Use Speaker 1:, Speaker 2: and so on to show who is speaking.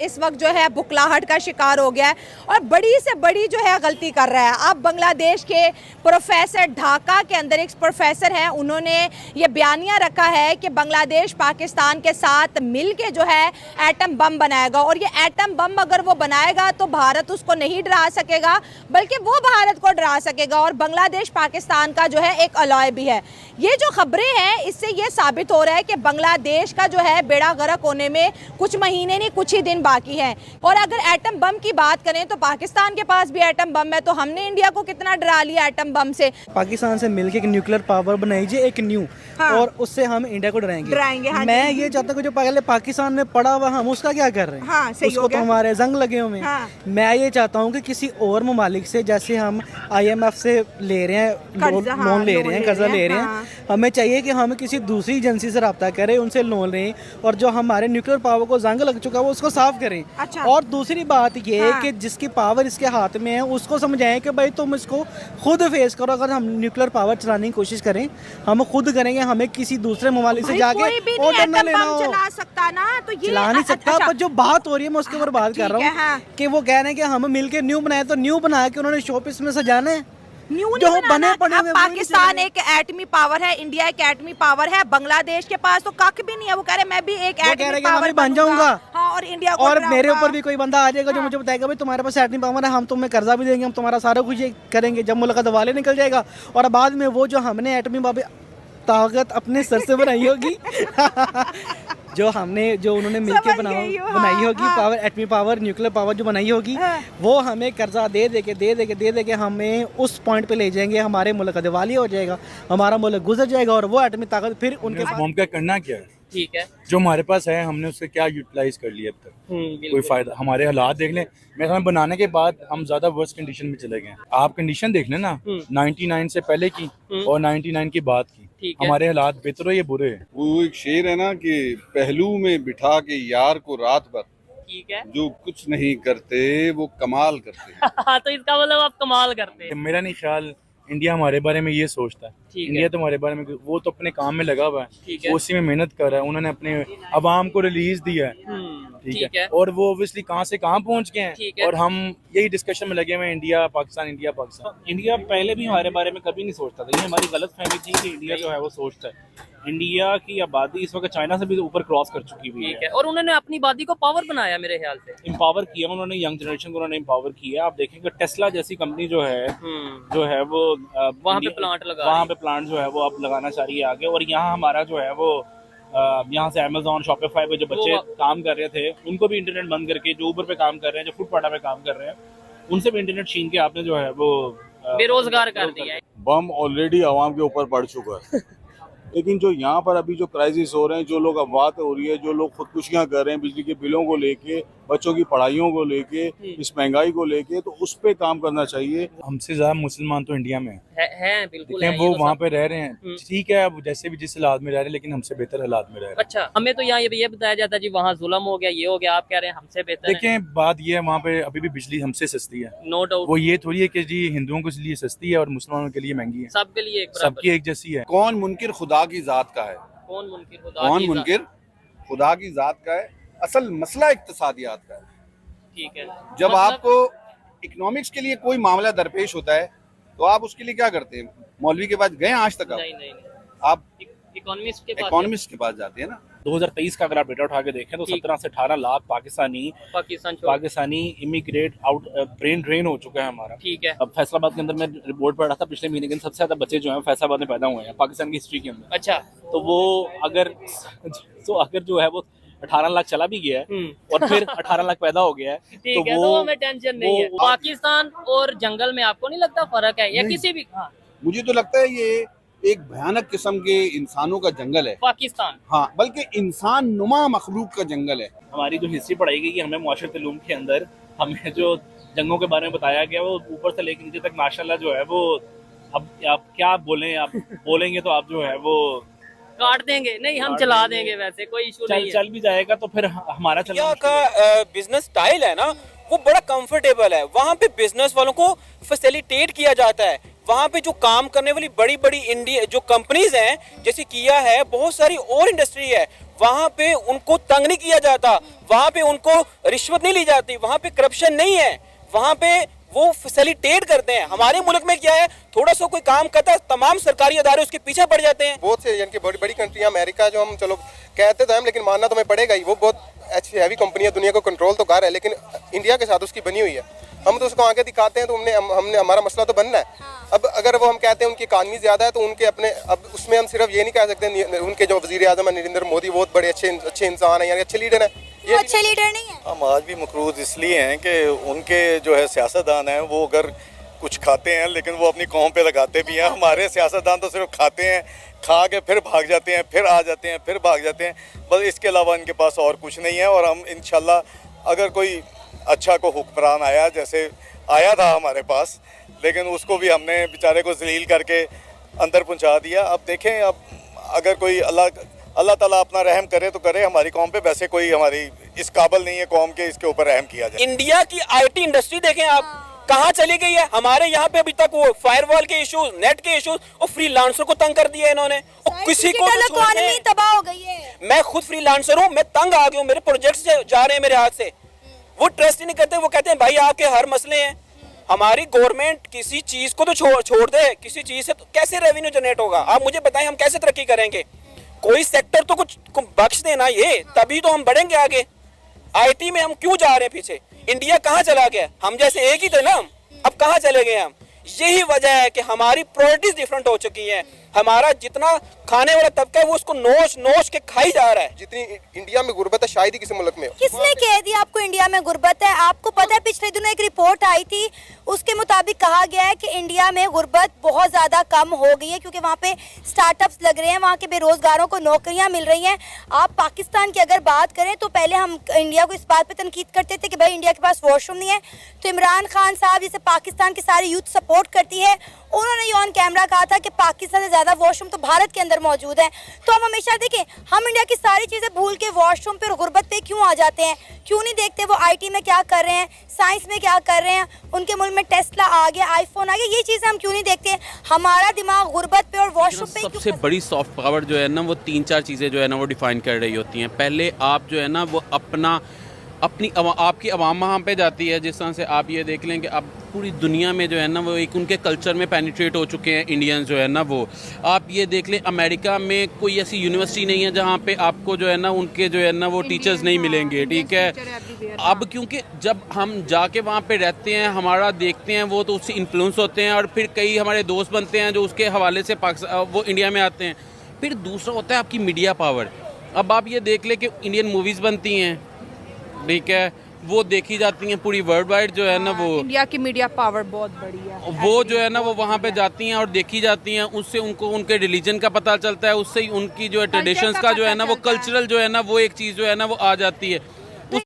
Speaker 1: इस वक्त जो है बुखलाहट का शिकार हो गया है और बड़ी से बड़ी जो है गलती कर रहा है। अब बांग्लादेश के प्रोफेसर, ढाका के अंदर एक प्रोफेसर हैं, उन्होंने ये बयानिया रखा है कि बांग्लादेश पाकिस्तान के साथ मिलके जो है एटम बम बनाएगा और ये एटम बम अगर वो बनाएगा तो भारत उसको नहीं डरा सकेगा बल्कि वो भारत को डरा सकेगा और बांग्लादेश पाकिस्तान का जो है एक अलॉय भी है। ये जो खबरें हैं इससे ये साबित हो रहा है कि बांग्लादेश का जो है बेड़ा गर्क होने में कुछ महीने नहीं कुछ ही दिन बाकी है। और अगर एटम बम की बात करें तो पाकिस्तान के पास भी एटम बम है, तो हमने इंडिया को कितना डरा लिया एटम बम से।
Speaker 2: पाकिस्तान से मिलके एक न्यूक्लियर पावर बनाइए एक न्यू,
Speaker 1: हाँ।
Speaker 2: और उससे हम इंडिया को डराएंगे।
Speaker 1: हाँ,
Speaker 2: मैं ये चाहता हूँ कि जो पहले पाकिस्तान में पड़ा हुआ हम उसका क्या कर रहे हैं,
Speaker 1: हाँ, सही
Speaker 2: उसको
Speaker 1: हो
Speaker 2: तो
Speaker 1: गया।
Speaker 2: हमारे जंग लगे हुए हैं।
Speaker 1: हाँ।
Speaker 2: मैं ये चाहता हूँ कि किसी और ममालिक से, जैसे हम IMF से ले रहे हैं लोन ले रहे हैं, कर्जा ले रहे हैं, हमें चाहिए कि हम किसी दूसरी एजेंसी से रब्ता करें, उनसे लोन लें और जो हमारे न्यूक्लियर पावर को जंग लग चुका है वो उसको साफ करें।
Speaker 1: अच्छा।
Speaker 2: और दूसरी बात ये है कि जिसकी पावर इसके हाथ में है उसको समझाएं कि भाई तुम इसको खुद फेस करो। अगर हम न्यूक्लियर पावर चलाने की कोशिश करें हम खुद करेंगे, हमें किसी दूसरे ममालिक से जाके ऑर्डर न लेना हो।
Speaker 1: चला सकता ना, तो ये
Speaker 2: चला नहीं सकता। पर जो बात हो रही है मैं उसके ऊपर बात कर रहा हूँ कि वो कह रहे हैं कि हम मिलके न्यू बनाए, तो न्यू बना के उन्होंने शोपीस में सजाना है।
Speaker 1: न्यू
Speaker 2: जो
Speaker 1: नहीं
Speaker 2: बने पड़े
Speaker 1: अब
Speaker 2: हुए
Speaker 1: पाकिस्तान एक एटमी पावर है, इंडिया एक एटमी पावर है, बांग्लादेश के पास तो कख भी नहीं है। वो कह रहे मैं भी एक एटमी पावर
Speaker 2: बन जाऊंगा,
Speaker 1: हाँ, और इंडिया को
Speaker 2: और मेरे ऊपर भी कोई बंदा आ जाएगा जो मुझे बताएगा भाई तुम्हारे पास एटमी पावर है, हम तुम्हें कर्जा भी देंगे, हम तुम्हारा सारा कुछ ये करेंगे। जब मुल्क दवाले निकल जाएगा और बाद में वो जो हमने एटमी ताकत अपने सर से बनाई होगी जो उन्होंने मिलके बनाई होगी पावर, एटमी पावर, न्यूक्लियर पावर जो बनाई होगी, वो हमें कर्जा दे दे के हमें उस पॉइंट पे ले जाएंगे। हमारे मुल्क का दिवालिया हो जाएगा, हमारा मुल्क गुजर जाएगा और वो एटमी ताकत फिर उनके
Speaker 3: बम का करना क्या है।
Speaker 4: ठीक है,
Speaker 3: जो हमारे पास है हमने उससे क्या यूटिलाइज कर लिया अब तक, कोई फायदा। हमारे हालात देख लें, मेरे ख्याल बनाने के बाद हम ज्यादा वर्स्ट कंडीशन में चले गए। आप कंडीशन देख लें ना 99 से पहले की और 99 की बाद की, हमारे हालात बेहतर है या बुरे हैं।
Speaker 5: वो एक शेर है ना कि पहलू में बिठा के यार को रात भर,
Speaker 4: ठीक है,
Speaker 5: जो कुछ नहीं करते वो कमाल करते
Speaker 4: तो इसका मतलब आप कमाल करते हैं।
Speaker 3: मेरा नहीं ख्याल इंडिया हमारे बारे में ये सोचता है। इंडिया तो हमारे बारे में, वो तो अपने काम में लगा हुआ है, वो उसी में मेहनत कर रहा है। उन्होंने अपने अवाम को रिलीज दिया है, ठीक है, और वो ऑब्वियसली कहाँ से कहाँ पहुँच गए हैं और हम यही डिस्कशन में लगे हुए हैं India Pakistan, India Pakistan.
Speaker 6: India पहले भी हमारे बारे में कभी नहीं सोचता था, ये हमारी गलत फहमी थी कि इंडिया जो है वो सोचता है। इंडिया की आबादी इस वक्त चाइना से भी ऊपर क्रॉस कर चुकी हुई है
Speaker 4: और उन्होंने अपनी आबादी को पावर बनाया, मेरे ख्याल से
Speaker 6: एम्पावर किया उन्होंने, यंग जनरेशन को उन्होंने एम्पावर किया। आप देखेंगे टेस्ला जैसी कंपनी जो है वो
Speaker 4: वहाँ पे प्लांट लगा,
Speaker 6: वहाँ पे प्लांट जो है वो अब लगाना चाह रही है आगे। और यहाँ हमारा जो है वो यहाँ से अमेजोन, शॉपिफाई पे जो बच्चे काम कर रहे थे उनको भी इंटरनेट बंद करके, जो ऊबर पे काम कर रहे हैं, जो फुटपाटा पे काम कर रहे हैं, उनसे भी इंटरनेट छीन के आपने जो है वो
Speaker 4: बेरोजगार कर दिया है।
Speaker 5: बम ऑलरेडी आवाम के ऊपर पड़ चुका है लेकिन जो यहाँ पर अभी जो क्राइसिस हो रहे हैं, जो लोग अफवाह हो रही है, जो लोग खुदकुशियां कर रहे हैं बिजली के बिलों को लेके, बच्चों की पढ़ाइयों को लेके, इस महंगाई को लेके, तो उस पे काम करना चाहिए।
Speaker 3: हमसे ज्यादा मुसलमान तो इंडिया में
Speaker 4: है बिल्कुल
Speaker 3: है, वो वहाँ पे रह रहे हैं, ठीक है, अब जैसे भी जिस हालात में रह रहे हैं, लेकिन हमसे बेहतर हालात में रह रहे हैं।
Speaker 4: अच्छा, हमें तो यहाँ ये बताया जाता है जी वहाँ जुल्म हो गया, ये हो गया, आप कह रहे हैं हमसे बेहतर है।
Speaker 3: देखें बात ये है, वहाँ पे अभी भी बिजली हमसे सस्ती है,
Speaker 4: नो डाउट।
Speaker 3: वो ये थोड़ी है कि जी हिंदुओं के लिए सस्ती है और मुसलमानों के लिए महंगी है,
Speaker 4: सबके लिए
Speaker 3: सबकी एक जैसी है।
Speaker 5: कौन मुनकिर खुदा की जात का है,
Speaker 4: कौन
Speaker 5: मुनकिर खुदा की जात का है। असल मसला इक्तिसादियात का है।
Speaker 4: ठीक है,
Speaker 5: जब आपको इकोनॉमिक्स के लिए कोई मामला दरपेश होता है तो आप उसके लिए क्या करते हैं? मौलवी के पास गए आज तक?
Speaker 4: नहीं।
Speaker 5: आप
Speaker 4: इकोनॉमिस्ट
Speaker 5: के पास जाते हैं ना।
Speaker 6: 2023 का अगर आप डेटा उठा के देखें तो 17 से 18 lakh Pakistani immigrate out brain drain हो चुका है हमारा।
Speaker 4: ठीक है,
Speaker 6: अब फैसलाबाद के अंदर मैं रिपोर्ट पढ़ रहा था पिछले महीने के अंदर, सबसे ज्यादा बच्चे जो हैं फैसलाबाद में पैदा हुए हैं पाकिस्तान की हिस्ट्री के अंदर।
Speaker 4: अच्छा,
Speaker 6: तो वो अगर जो है वो 18 लाख चला भी गया है और फिर 18 लाख पैदा हो गया है,
Speaker 4: ठीक है, तो हमें टेंशन नहीं है। पाकिस्तान और जंगल में आपको नहीं लगता फर्क है, या किसी भी? हाँ,
Speaker 5: मुझे तो लगता है ये एक भयानक किस्म के इंसानों का जंगल है
Speaker 4: पाकिस्तान।
Speaker 5: हाँ, बल्कि इंसान नुमा मखलूक का जंगल है।
Speaker 6: हमारी जो हिस्ट्री पढ़ाई गई, हमें मुआशरत उलूम के अंदर हमें जो जंगों के बारे में बताया गया वो ऊपर से लेकर नीचे तक माशाल्लाह जो है वो, अब आप क्या बोलें, आप बोलेंगे तो आप जो है वो
Speaker 4: काट देंगे। नहीं, हम चला देंगे, वैसे कोई इशू नहीं है।
Speaker 6: चल भी जाएगा तो फिर हमारा
Speaker 7: इंडिया का बिजनेस स्टाइल है ना वो बड़ा कंफर्टेबल है। वहाँ पे बिजनेस वालों को फैसिलिटेट किया जाता है, वहाँ पे जो काम करने वाली बड़ी बड़ी इंडिया जो कंपनीज हैं जैसे किया है, बहुत सारी और इंडस्ट्री है, वहाँ पे उनको तंग नहीं किया जाता, वहाँ पे उनको रिश्वत नहीं ली जाती, वहाँ पे करप्शन नहीं है, वहाँ पे वो फैसिलिटेट करते हैं। हमारे मुल्क में क्या है, थोड़ा सा कोई काम करता है तमाम सरकारी अदारे उसके पीछे पड़ जाते हैं।
Speaker 8: बहुत से यानी कि बड़ी बड़ी कंट्रियां, अमेरिका जो हम चलो कहते तो हम, लेकिन मानना तो हमें पड़ेगा ही, वो बहुत अच्छी हैवी कंपनी है, दुनिया को कंट्रोल तो कर है, लेकिन इंडिया के साथ उसकी बनी हुई है। हम तो उसको आगे दिखाते हैं तो हमने हमारा मसला तो बनना है। अब अगर वो हम कहते हैं उनकी इकानमी ज़्यादा है तो उनके अपने, अब उसमें हम सिर्फ ये नहीं कह सकते उनके जो वज़ीर आज़म है नरेंद्र मोदी बहुत बड़े अच्छे इंसान है, यानी अच्छे लीडर हैं। ये
Speaker 9: अच्छे लीडर नहीं है।
Speaker 10: हम आज भी मकरूज इसलिए हैं कि उनके जो है सियासतदान हैं वो अगर कुछ खाते हैं लेकिन वो अपनी कौम पे लगाते भी हैं। हमारे सियासतदान तो सिर्फ खाते हैं, खा के फिर भाग जाते हैं, फिर आ जाते हैं, फिर भाग जाते हैं, बस इसके अलावा इनके पास और कुछ नहीं है। और हम इंशाल्लाह अगर कोई अच्छा को हुक्मरान आया, जैसे आया था हमारे पास, लेकिन उसको भी हमने बेचारे को जलील करके अंदर पहुंचा दिया। अब देखें, अब अगर कोई अल्लाह ताला अपना रहम करे तो करे हमारी कौम पे, वैसे कोई हमारी इस काबिल नहीं है कौम के इसके ऊपर रहम किया जाए।
Speaker 7: इंडिया की आईटी इंडस्ट्री देखें आप कहाँ चली गई है। हमारे यहाँ पे अभी तक वो फायरवॉल के इश्यूज, नेट के इश्यूज और फ्रीलांसर को तंग कर दिया इन्होंने, और किसी को तो
Speaker 9: इकोनॉमी तबाह हो गई है।
Speaker 7: मैं खुद फ्रीलांसर हूँ, मैं तंग आ गया हूँ, मेरे प्रोजेक्ट्स जा रहे हैं मेरे हाथ से, वो ट्रस्ट ही नहीं करते। वो कहते हैं भाई आपके हर मसले हैं। हमारी गवर्नमेंट किसी चीज को तो छोड़ दे, किसी चीज से तो कैसे रेवेन्यू जनरेट होगा? आप मुझे बताएं, हम कैसे तरक्की करेंगे? कोई सेक्टर तो कुछ बख्श देना, ये तभी तो हम बढ़ेंगे आगे। आईटी में हम क्यों जा रहे हैं पीछे? इंडिया कहाँ चला गया? हम जैसे एक ही थे ना, अब कहाँ चले गए हम? यही वजह है कि हमारी प्रायोरिटीज डिफरेंट हो चुकी हैं। हमारा जितना खाने वाला तबका है वो उसको नोच के खाई जा रहा है।
Speaker 8: जितनी इंडिया में गुर्बत है शायद ही किसी मुल्क में हो।
Speaker 9: किसने कह दिया आपको इंडिया में गुर्बत है? आपको पता है पिछले दिनों एक रिपोर्ट आई थी, उसके मुताबिक कहा गया है कि इंडिया में गुर्बत बहुत ज़्यादा कम हो गई है क्योंकि वहाँ पे स्टार्टअप्स लग रहे हैं, वहाँ के बेरोजगारों को नौकरियाँ मिल रही हैं। आप पाकिस्तान की अगर बात करें तो पहले हम इंडिया को इस बात पर तनकीद करते थे कि भाई इंडिया के पास वॉशरूम नहीं है, तो इमरान खान साहब जिसे पाकिस्तान की सारी यूथ सपोर्ट करती है, उन्होंने ये ऑन कैमरा कहा था कि पाकिस्तान से ज़्यादा वॉशरूम तो भारत के अंदर मौजूद है। तो हम हमेशा देखें, हम इंडिया की सारी चीज़ें भूल के वॉशरूम पे और गुर्बत पे क्यों आ जाते हैं? क्यों नहीं देखते वो आईटी में क्या कर रहे हैं, साइंस में क्या कर रहे हैं? उनके मुल्क में टेस्ला आ गया, आईफोन आ गया, ये चीज़ें हम क्यों नहीं देखते? हमारा दिमाग गुर्बत पे और वॉशरूम पे।
Speaker 11: सबसे बड़ी सॉफ्ट पावर जो है ना, वो 3-4 चीज़ें जो है ना वो डिफाइन कर रही होती हैं। पहले आप जो है ना वो आपकी आवाम वहाँ पे जाती है। जिस तरह से आप ये देख लें कि अब पूरी दुनिया में जो है ना वो एक उनके कल्चर में पेनिट्रेट हो चुके हैं इंडियंस जो है ना वो। आप ये देख लें अमेरिका में कोई ऐसी यूनिवर्सिटी नहीं है जहाँ पे आपको जो है ना उनके जो है ना वो टीचर्स नहीं मिलेंगे, ठीक है। अब क्योंकि जब हम जाके वहाँ पे रहते हैं, हमारा देखते हैं, वो तो उससे इन्फ्लुएंस होते हैं और फिर कई हमारे दोस्त बनते हैं जो उसके हवाले से वो इंडिया में आते हैं। फिर दूसरा होता है आपकी मीडिया पावर। अब आप ये देख लें कि इंडियन मूवीज़ बनती हैं, ठीक है, वो देखी जाती हैं पूरी वर्ल्ड वाइड जो है ना वो।
Speaker 1: इंडिया की मीडिया पावर बहुत बड़ी है।
Speaker 11: वो जो है ना वो वहाँ पे जाती हैं और देखी जाती हैं, उससे उनको उनके रिलीजन का पता चलता है, उससे ही उनकी जो है ट्रेडिशंस का जो है ना वो कल्चरल जो है ना वो एक चीज़ जो है ना वो आ जाती है।